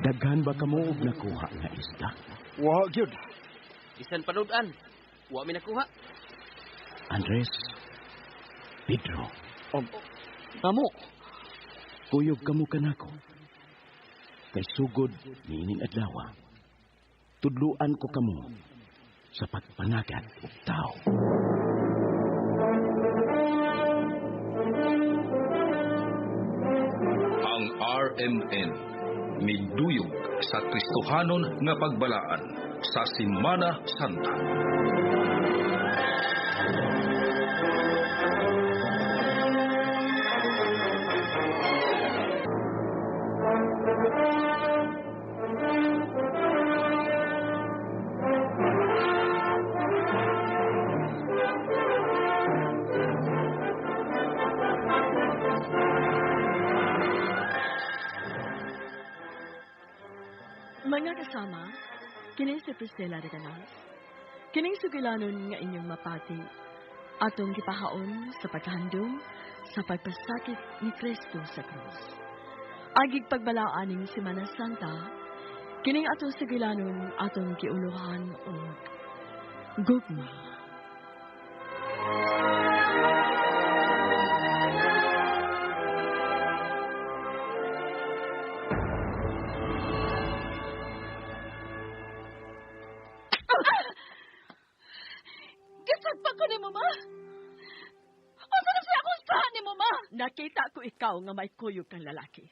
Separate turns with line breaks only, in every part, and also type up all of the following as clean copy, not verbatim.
Daghan ba kamo og nakuha nga isda?
Wa gyud.
Bisan panudan, wa mi nakuha.
Andres, Pedro,
Amo.
kuyog kamo kanako. Kay sugod niining adlaw. Tudluan ko kamo sa pagpanagat og tao.
Ang RMN minduyog sa Kristohanon nga pagbalaan sa Semana Santa.
Mga kasama, kining si Priscilla de Canals, kining sugilanon nga inyong mapati, atong gipahaon sa paghandom sa pagpasakit ni Kristo sa krus. Agig pagbalaan ning Semana Santa, kining atong sugilanon atong giuluhan og gugma.
Gisagpa ko ni mo, ma. Asa na siya akong sahan ni mo, ma?
Nakita ko ikaw nga may kuyog kang lalaki.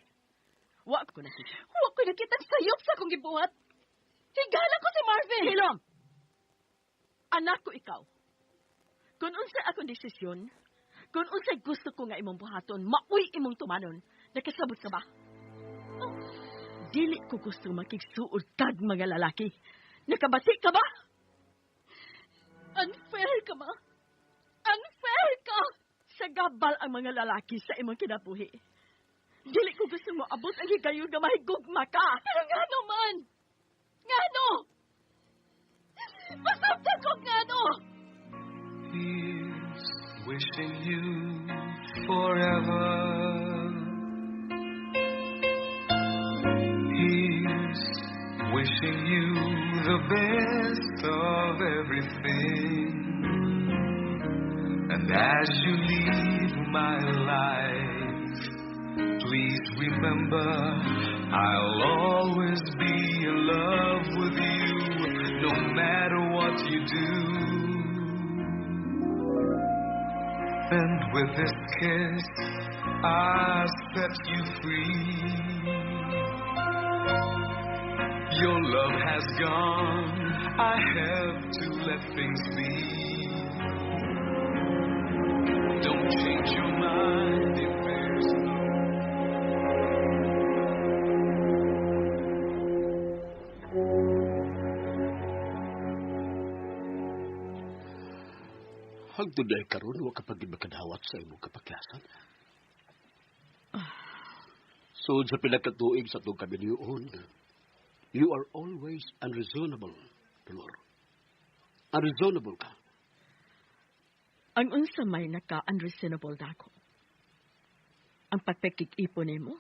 Wa ko nakita.
Huwag ko nakita sayop sa akong gibuhat. Higala ko si Marvin.
Hilom! Anak ko ikaw. Kung unsay akong desisyon, kung unsay gusto ko nga imong buhaton, mauy imong tumanon, nakasabot ka ba? Dili ko gusto makigsuod kag mga lalaki. Nakabati ka ba?
Unfair ka, ma. Unfair ka.
Sa gabal ang mga lalaki sa imong kinabuhi. Dili ko gusto mo abot ang higayon nga mahigugma ka.
Pero ngano man? Ngano? Masabtan ko ngano?
He's wishing you forever. He's wishing you the best of everything. And as you leave my life, please remember I'll always be in love with you, no matter what you do. And with this kiss, I set you free. Your love has gone, I have to let things be. Don't change your mind if there's no.
Hangtod na karon wa kapag makadawat sa imong kapakyasan. So sa pinakatuig sa itong kaminyoon, you are always unreasonable, Dolor. Unreasonable ka.
Ang unsa may naka-unreasonable dako. Ang pagpakik-ipon nimo,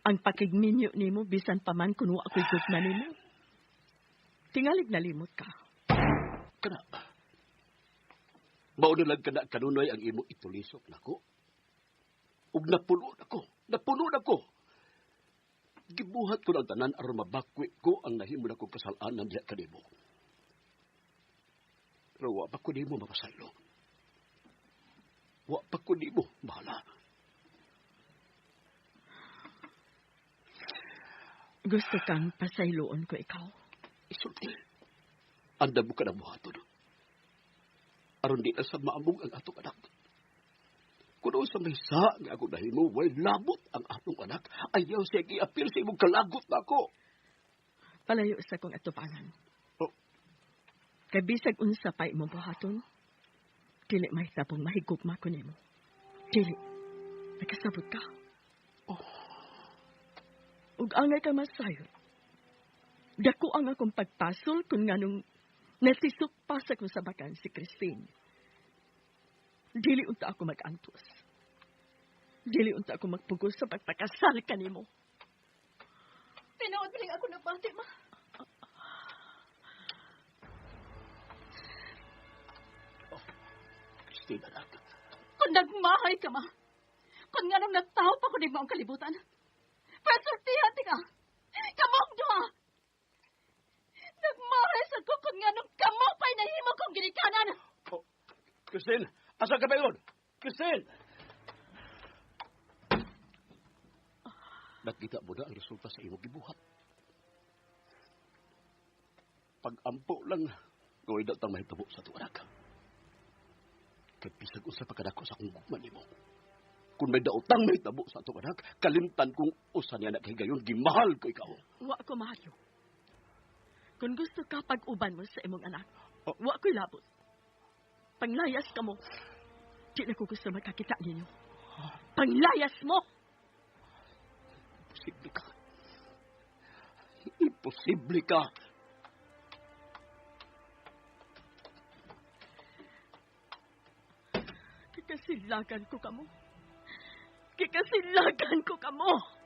ang pakigminyo nimo bisan pa man kuno ako'y gugma nimo. Tingalig nalimot ka.
Kana. Mao na lang kana kanunoy ang imo itulisok nako. Ug napuno nako. Gibuhat ko ang tanan aron mabakwi ko ang nahimo nako kasalanan diha kanimo. Pero wa pa ko nimo mapasaylo. Wa pa ko nimo bahala.
Gusto kang pasayloon ko ikaw.
Isulti. Anda mo ka na buhaton. Aron di na sa maamog ang atong anak. Kuno sa may sa nga ako nahimo, way labot ang atong anak. Ayaw siya giapil sa imong kalagot na ako.
Palayo sa kong atupangan.
Oh.
Kay bisag unsa pa imong buhaton, dili mahitapong mahigugma ko nimo. Dili. Nakasabot ka.
Oh.
Ug angay ka masayot. Dako ang akong pagpasol kung nganong nasisok pa sa kong sabakan si Christine. Dili unta ako mag-antos. Dili unta ako magpugos sa pagpakasal kanimo.
nga ako nabati, ma.
Christine, anak.
Kung nagmahay ka, ma. Kung nga nung nagtao pa ko di mo ang kalibutan. Pasultihan ka. Kamong duha. Nagmahay sa ko kung nga nung kamong pa'y nahimo kong ginikanan.
Oh, Christine, asa ka ba yun? Christine! Nakita mo na ang resulta sa imong gibuhat. Pag-ampo lang, gawin na itang mahitabo sa ito, anak. Kagpisag usa pa kadako sa kong gugman mo. Kung may daotang mahitabo sa ito, anak, kalimtan kong usa niya na kay gayon, gimahal ko ikaw.
Wa ko mahayo. Kung gusto ka pag-uban mo sa imong anak, wa ko'y labot. Panglayas ka mo. Di na ko gusto magkakita ninyo. Panglayas mo!
Imposible ka. Imposible ka.
Kikasilagan ko kamo. Kikasilagan ko kamo.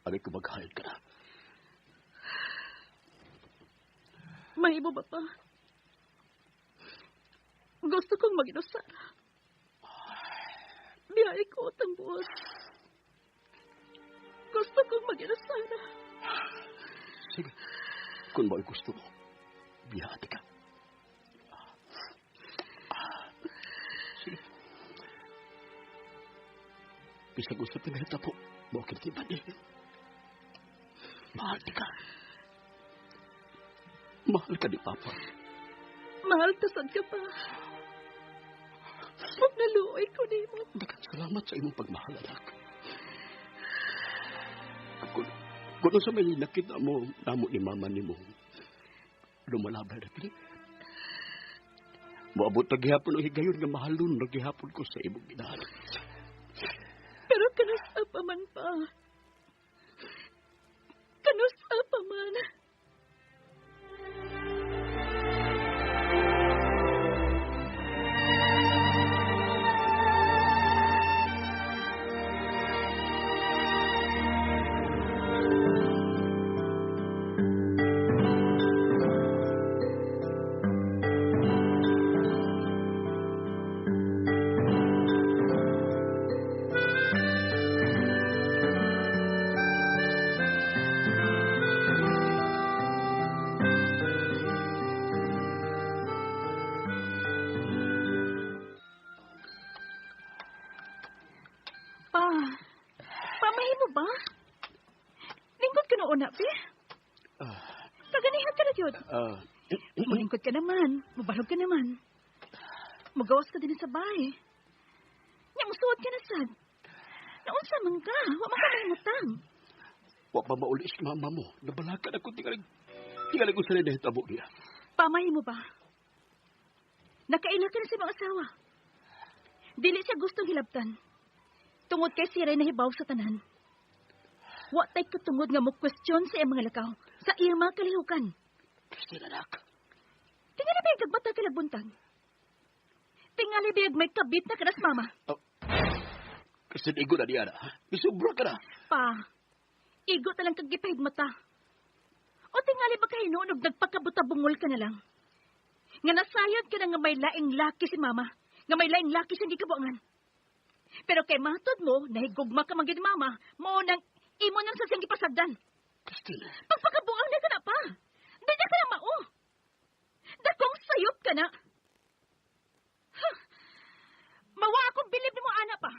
Ano ko maghayad ka na?
Mahimo ba pa? Gusto kong mag-inusara. Biyahe ko utang buos. Gusto kong mag-inusara.
Sige. Kung mo'y gusto mo, bihati ka. Sige. Bisag usap na mahita po, mo kinitiban eh. Mahal ka. Mahal ka ni Papa.
Mahal ka sad ka pa. Huwag naluoy ko ni mo.
Dagan salamat sa imong pagmahal, anak. Kung sa may nakita mo, namo ni mama ni mo, lumalabay na pili. Moabot na gihapon o higayon nga mahalon na gihapon ko sa imong ginahal.
Pero kanusa pa man pa. Kanusa pa man. Pamahimo ba? Lingkod ka noon na, Pi? Kaganihan ka na yun. Mulingkod ka naman. Mubalog ka naman. Magawas ka din sa bahay. Nga, musuot ka na sad. Naunsa man ka. Wa man ka mahimutang.
Wa pa maulis mama mo. Nabalakan ako tingalig ko sa rin na hitabo niya.
Pamahimo ba? Nakaila ka na sa mga asawa. Dili siya gustong hilabtan. Tungod kay siray na hibaw sa tanan. Wa tay katungod nga mo question sa iyang mga lakaw. Sa iyang mga kalihukan.
Christine, anak.
Tingali ba yung kagbata kalagbuntag? Tingali ba yung may kabit na kanas mama?
Christine, igo na niya na. Isubra ka na.
Pa, igo talang kagipahid mata. O tingali ba kayo noon nagpakabuta-bungol ka na lang? Nga nasayad ka na nga may laing laki si mama. Nga may laing laki siyang gikabuangan. Pero kay matod mo, nahigugma ka magin mama, mo nang imo nang sa siyang gipasagdan.
Christine.
Pagpakabuang na ka na pa. Di na ka na mao. Dakong sayop ka na. Mawa akong bilib ni mo, ana pa.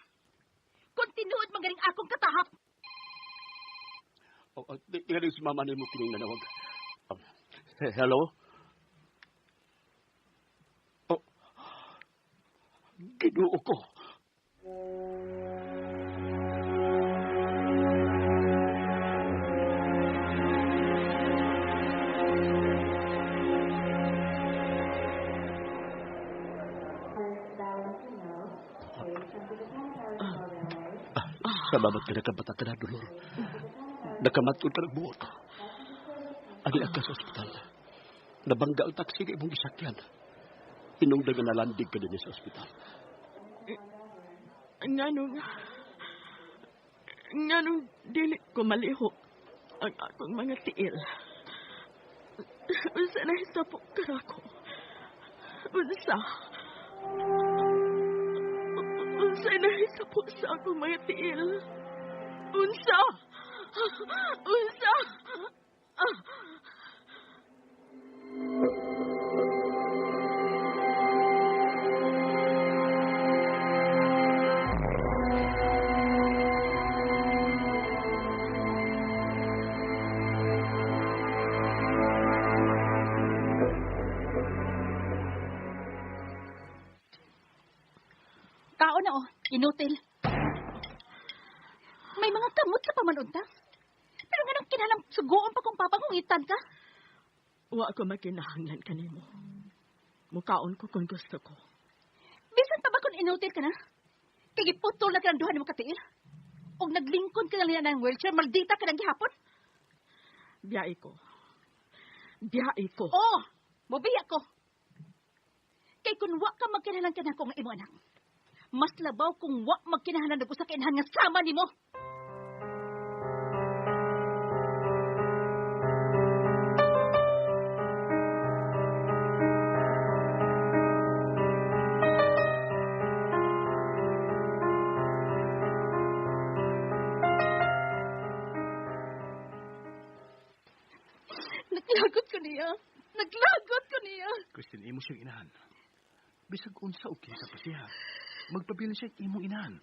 Kung tinuod magaling akong katahak.
Tingnan si mama ni mo kining nanawag. Hello? Ginuo ko. Salamat ka nakabata ka na, Dolor. Nakamatod ka ng buot. Adi ka sa ospital. Nabangga ang taksi kay mong gisakyan. Hinungdan nga nalandig ka din sa ospital.
Nganong dili ko maliho ang akong mga tiil. Unsa na hisapok ka ako? Unsa na hisapok sa akong mga tiil? Unsa?
Kaon na inutil. May mga kamot sa pamanunta. Pero ganang kinalang sugoon pa kung papangungitan ka.
Wa ko makinahanglan kanimo. Mukaon ko kung gusto ko.
Bisan pa ba kung inutil ka na? Kagiputol na ka ng duha ni mo katiil? O naglingkon ka na niya ng wheelchair, maldita ka ng gihapon?
Biyai ko.
Oo, mabiya ko. Kay kung wa ka magkinalang ka na kung imo anak. Mas labaw kung wa magkinahanan na sa kainhan nga sama ni mo. Naglagot ko niya.
Christine, imo siyang inahan. Bisag unsa okay sa pasiha. Magpabilin siya imong inahan.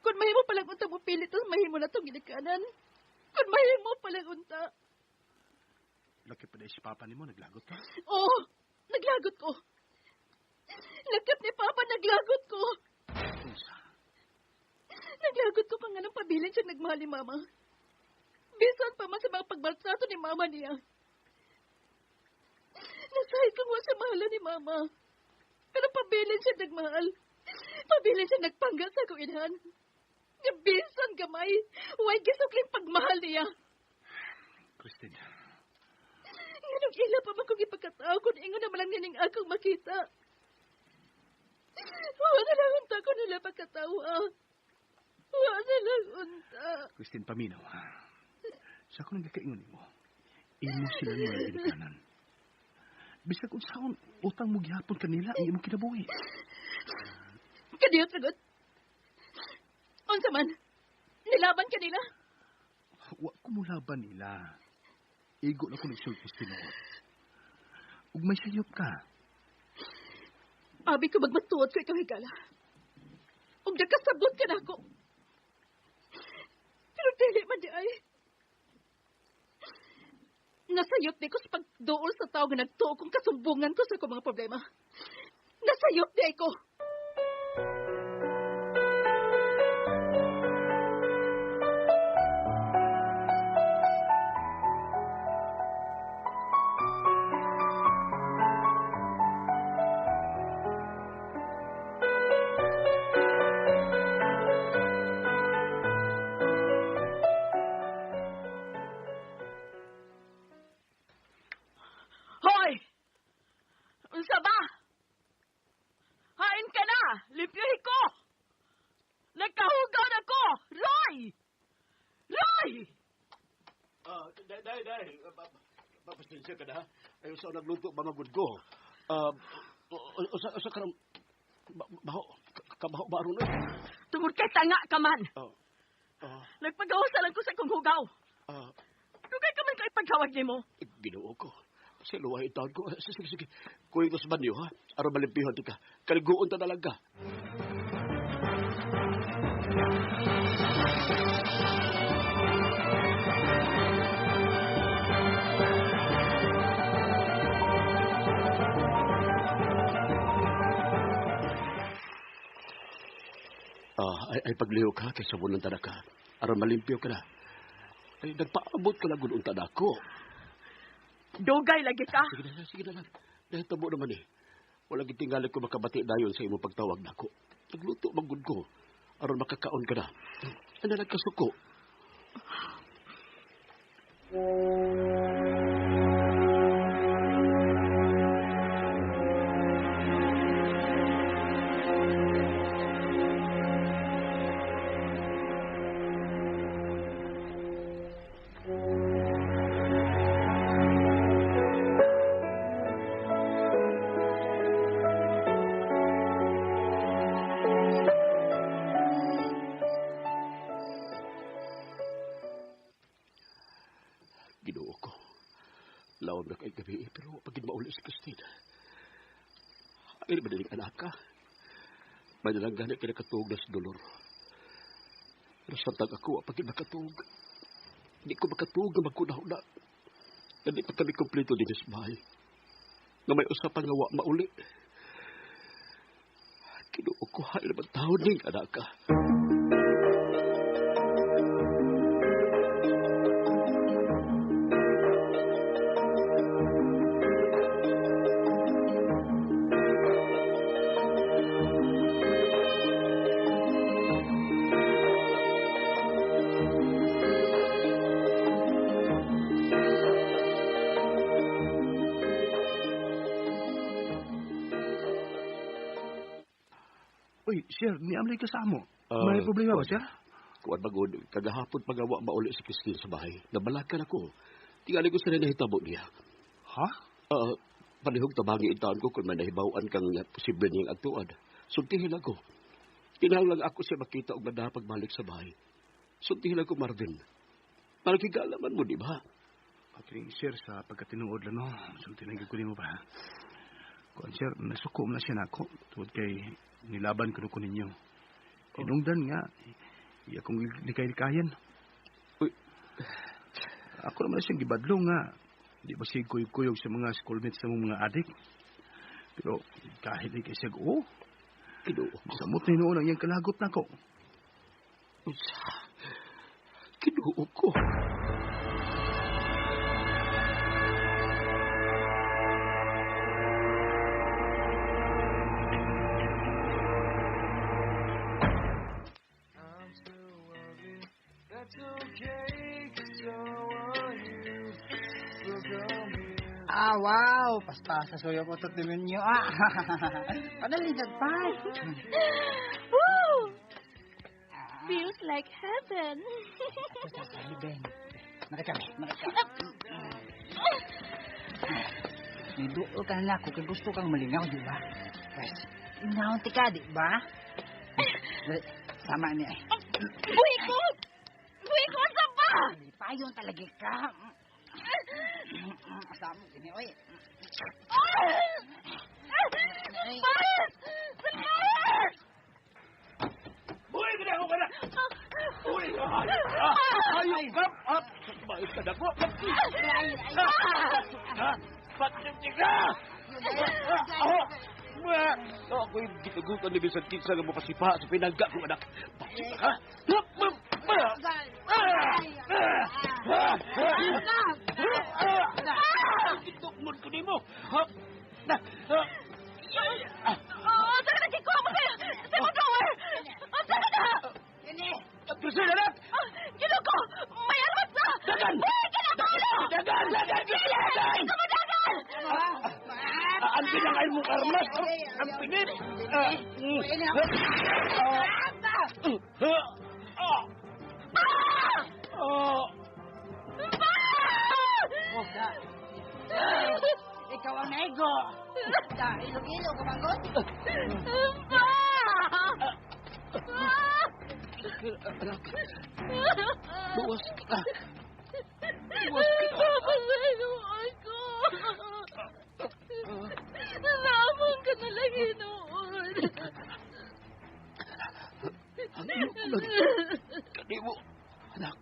Kung mahimo palang unta mo pilit, mahimo na itong ginikanan. Kung mahimo palang unta.
Laki pa si Papa ni mo, naglagot ka?
Oo, naglagot ko. Lakip ni Papa, naglagot ko.
Unsa?
Naglagot ko pa nga ng pabilin siya nagmahal ni Mama. Bisan pa man sa mga pagbalsato ni Mama niya. Nasahay kang wa sa mahala ni Mama. Pero pabilin siya nagmahal. Pabilin siya nagpangga sa akong inahan. Nabisan gamay. Huwag gisukling pagmahal niya.
Christine.
Anong ila pa man kong ipagkatao kung ingon na malang nining akong makita. Huwag na lang unta ko nila pagkatao. Huwag na lang unta.
Christine, paminaw. Sa ako nang kakaingon mo, imo sila mga ginikanan. Bisag kung saan utang mo gihapon kanila ang imong kinabuhi.
Kadiyot, sagot. Unsa man, nilaban ka nila?
Wa ko mulaban nila. Igo na ko nagsulpos tinuot. Ug may sayop ka.
Abi ko magmatuot ko ikaw higala. Ug nagkasabot ka na ako. Pero dili man di ay. Nasayop di ko sa pagdool sa tao nga nagtuo kong kasumbungan ko sa akong mga problema. Nasayop di ay ko.
Hoy! Unsa ba? Hain ka na! Limpyohi ko! Nagkahugaw na ko! Roy! Roy!
Day. Papasensya ka na. Ayaw sa nagluto ba magod ko. Sa karang... Kabaho ba aron na?
Tungod kay tanga ka man.
Nagpagawasalan ko sa kong hugaw.
Dugay ka man kay paghawag ni mo.
Ginoo ko. Sa luway taon ko. Sige. Kuhin ko sa banyo, ha? Aron malimpihan tika. Kaliguon ta talaga. Ay pagliho ka kay sabon ng tanaka. Aron malimpyo ka na. Ay nagpaabot ka na gulong tanako.
Dugay lagi ka.
Sige na lang. Dahil tabo naman eh. Walang gitingalan ko makabati dayon sa imong pagtawag nako. Nagluto magud ko. aron makakaon ka na. Ano nagkasuko? Ginoo ko. Lawag na kay gabi, pero pagin mauli si Christine. Ay, madaling anak ka. Madalang ganit ka nakatuog na sa dolor. Pero sa tag ako, pagin makatuog. Hindi ko makatuog na magkunahuna. Hindi pa kami kompleto din sa bahay. Na may usapan nga wa mauli. Ginoo ko, ay naman taon din, anak ka.
Uy, sir, niamlay ka sa amo. May problema ba, sir?
Kuwan bagod, kagahapon pagawa mauli si Christine sa bahay. Nabalakan ako. Tingali ko sila nahitabo niya.
Ha?
Panihog tabangi itaon ko kung may nahibawan kang posible niyang agtuad. Suntihin ako. Kinahanglan ako siya makita og madaha pagbalik sa bahay. Suntihin ako, Marvin. Malagigalaman mo, di ba?
Pakiling, sir, sa pagkatinuod lang, no? Suntihin ko mo ba, ha? Kuwan, sir, nasuko na siya na ako. Tuwad kay nilaban ko ninyo. Inungdan nga, iya kong likay-likayan.
Uy.
Ako naman siyang gibadlo nga. Di ba siya kuyog-kuyog sa mga schoolmates sa mga adik? Pero kahit di kay siya, samot na noon ang iyang kalagot na ko.
Ginoo ko.
Wow! Pasta sa suyo ko tutuloy niyo. Padalin sa pay.
Woo! Feels like heaven.
Ito sa sahiben. Marikami. Niduol ka na ako kung gusto kang malingaw, di ba? Guys, inaunti ka, di ba? Sama niya.
Buhi ko! Buhi ko sa ba?
Payon talaga ka. Asam ini oi.
Boy, gina ko kana. Boy, ayo gap up. Baik ka dako. Patrim tiga. Ako yung gitagutan ni Bisan Kinsa nga mo pasipa sa pinangga kong anak. Pasipa ka? Itukmon ko ni mo.
Saan ka nagkikuha mo sa mo drawer? Saan ka na?
Priscilla, anak!
Ginuko! May armas na!
Dagan! Dagan! Dagan! Ang pinangain mong armas! Ang pinip!
Ikaw ang nego. Ilog-ilog ka manggot?
Anak, luwas ka. Luwas ka.
Papasayuan ko. Naamang ka na lang hinoon.
Ang iyong lang. Kanimo, anak.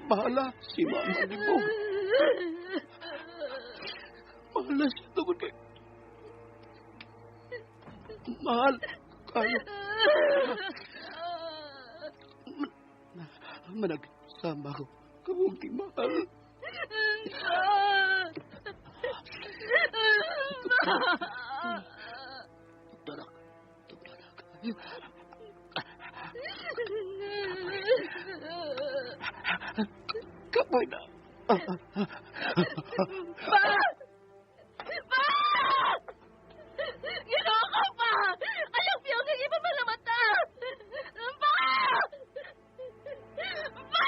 Bahala si Mama ni mo. Bahala siya tungkol kay... Mahal kayo. Managsama ko. Kamong di mahal. Tarak. Kapoy na.
Pa! Pa! Ginoo ko pa! Ayaw piyong ng iba mga mata! Pa! Pa!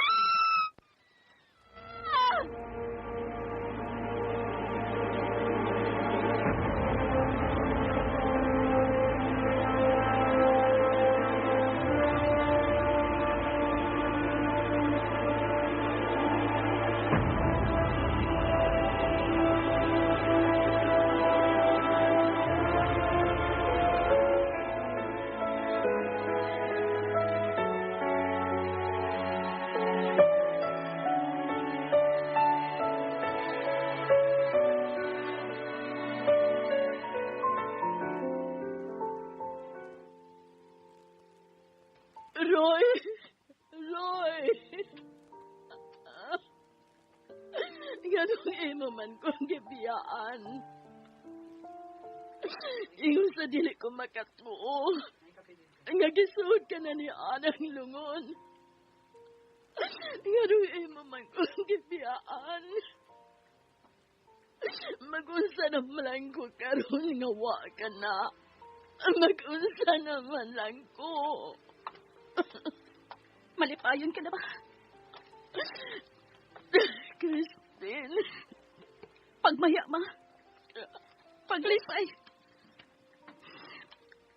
Roy! Roy! Ganong imo man kong gibiyaan. Ingon sa dili ko makatuo. Nga gisuod ka na ni Anang lungon. Ganong imo man kong gibiyaan. Mag-unsa naman lang ko karon nga wa ka na. Mag-unsa naman lang ko.
Malipayon ka na ba?
Christine.
Pagmaya, ma. Paglipay.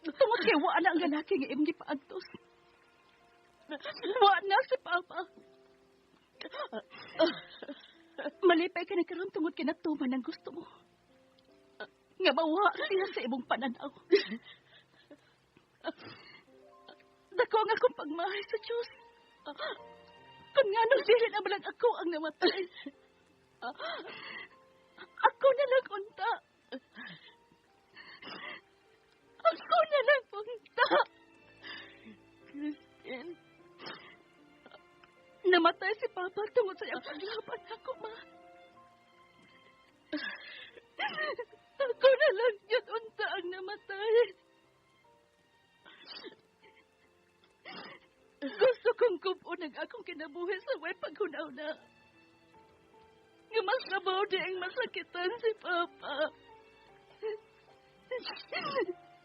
Tungod kay wa na ang lalaki nga imong gipaagtos. Wa na si Papa. Malipay ka na karon tungod kay natuman ang gusto mo. Nga mawa siya sa imong pananaw. Dako nga akong pagmahay sa Diyos. Kung nga nung dili na malang ako ang namatay. Ako na lang unta. Ako na lang unta.
Christine.
Namatay si Papa tungod sa iyang paglaban ako, ma. Ako na lang yun unta ang namatay. Gusto kong kumpun ang akong kinabuhi sa way paghunaw na. Nga mas nabaw di ang masakitan si Papa.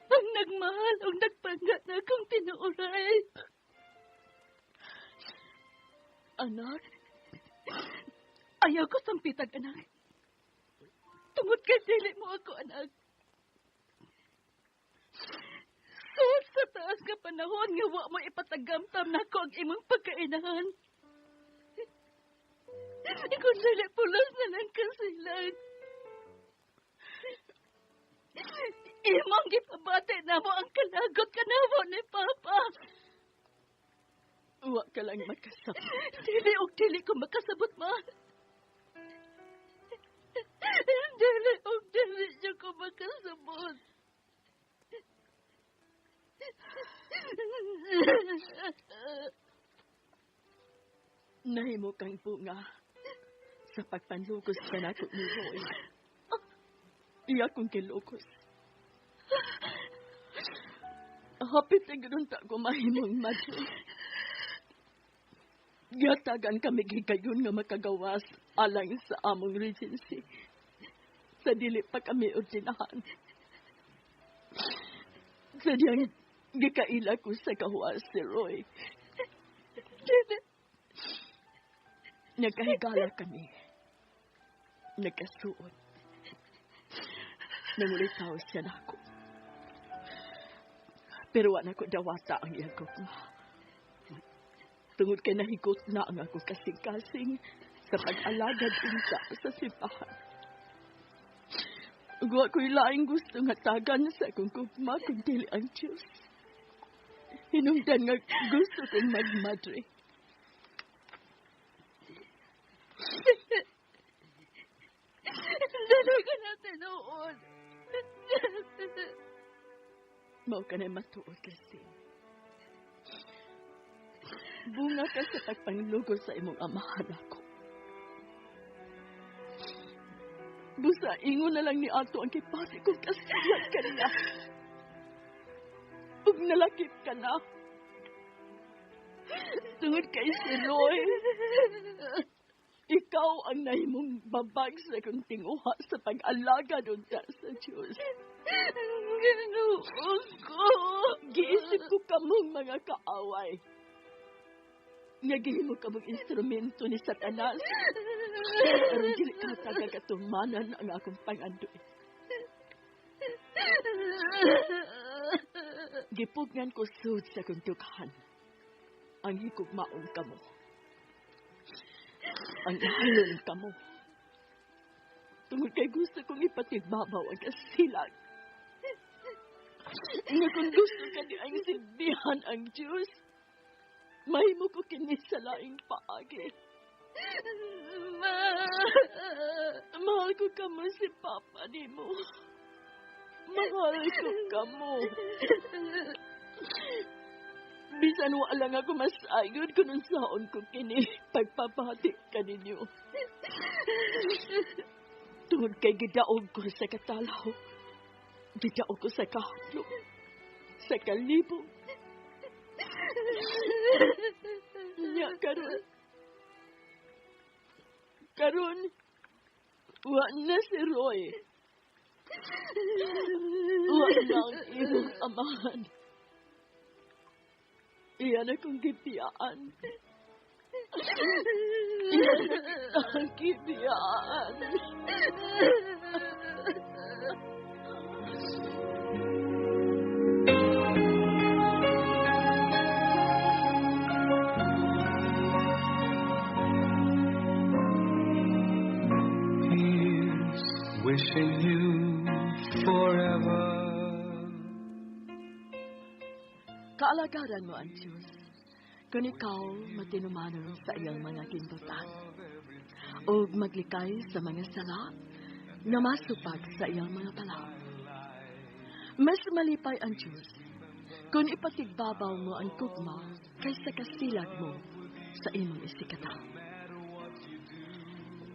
Ang nagmahal o nagpangat na akong tinuuray.
Anak?
Ayaw ko sampitag, anak. Tungod kay dili mo ako, anak. Sus, sa taas nga panahon nga wa mo ipatagamtam na ako ang imong pagkainahan. Kung dili pulos na lang kasilang. Imong gipabati na mo ang kalagot ka na mo ni Papa.
Wa ka lang makasabot.
Dili og dili ko makasabot, ma. Dili og dili niyo ko makasabot.
Nahimo kang bunga sa pagpanlugos ka na ko ni Roy. Iya kong kilukos. Hapit na ganun ta ko mahimong madyo. Gatagan kami gigayon nga makagawas alang sa among regency. Sa dili pa kami ordinahan. Sa diyang gikaila ko sa kahuas si Roy. Nagkahigala kami. Nagkasuot. Nangulitaw siya na ako. Pero wala ko dawata ang iyang gugma. Tungod kay nahigot na ang ako kasing-kasing sa pag-alagad unsa sa simbahan. Wa ko'y laing gusto nga tagan sa akong gugma kung dili ang Diyos. Hinungdan nga gusto kong magmadre.
Dalaga natin noon.
Mao ka na matuod, Christine. Bunga ka sa pagpanglugo sa imong amahan ako. Busa, ingon na lang ni Ato ang kipati kong kasiyag ka niya. ug nalakip ka na. Tungod kay si Roy, ikaw ang nahimong babag sa kong tinguha sa pag-alaga doon sa Diyos. Ginoo ko. Giisip ko kamong mga kaaway. Nga gihimo kamong instrumento ni Satanas. Pero dili ka tagagatumanan ang akong pangandoy. Gipugnan ko sud sa kong dughan. Ang higugmaon kamo. Ang ihalon kamo. Tungod kay gusto kong ipatibabaw ang kasilag. Nga kung gusto ka di ang silbihan ang Diyos, mahimo ko kini sa laing paagi. Mahal ko kamo si Papa ni mo. Mahal ko kamo. Bisan wala nga ako masayod kung unsaon ko kini pagpapahati ka ninyo. Tungod kay gidaog ko sa katalaw, gidaog ko sa kahaplo, sa kalibog. Nya karon, wa na si Roy. Wa na ang imong amahan. Iyan akong gibiyaan. Iyan akong gibiyaan.
Here's wishing you forever.
Kaalagaran mo ang Diyos, kung ikaw matinumanon sa iyang mga kintutan, o maglikay sa mga sala na masupag sa iyang mga palaw. Mas malipay ang Diyos kung ipatigbabaw mo ang kugma kaysa kasilag mo sa imong isikataw.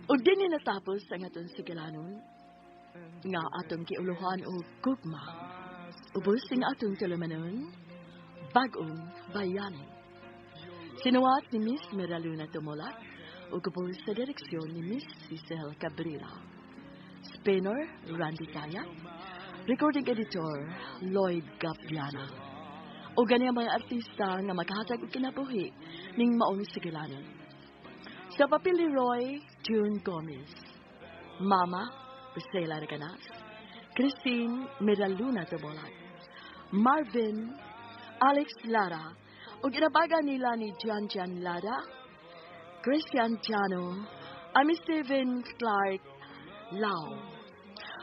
O din natapos ang atong sigilanon, nga atong kiuluhan o kugma, ubos ng atong tulumanon, bagong bayani. Sinuwat ni Miss Meraluna Tumolak o gubol sa direksyon ni Miss Cicel Cabrera. Spinner, Randy Kaya. Recording editor, Lloyd Gapliana. O ganyan mga artista nga maghatag og kinabuhi ning maong sigilanon. Sa papel ni Roy, June Gomez. Mama, Priscilla Reganas. Christine Meraluna Tumolak. Marvin Alex Lara, o ginabaga nila ni Jan Lara, Christian Tiano, Ami Stephen Clark Lau.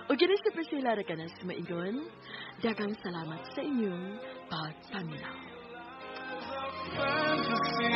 O gina si Priscilla Reganas maingon, dagang salamat sa inyong pagpaminaw.
Fantasy,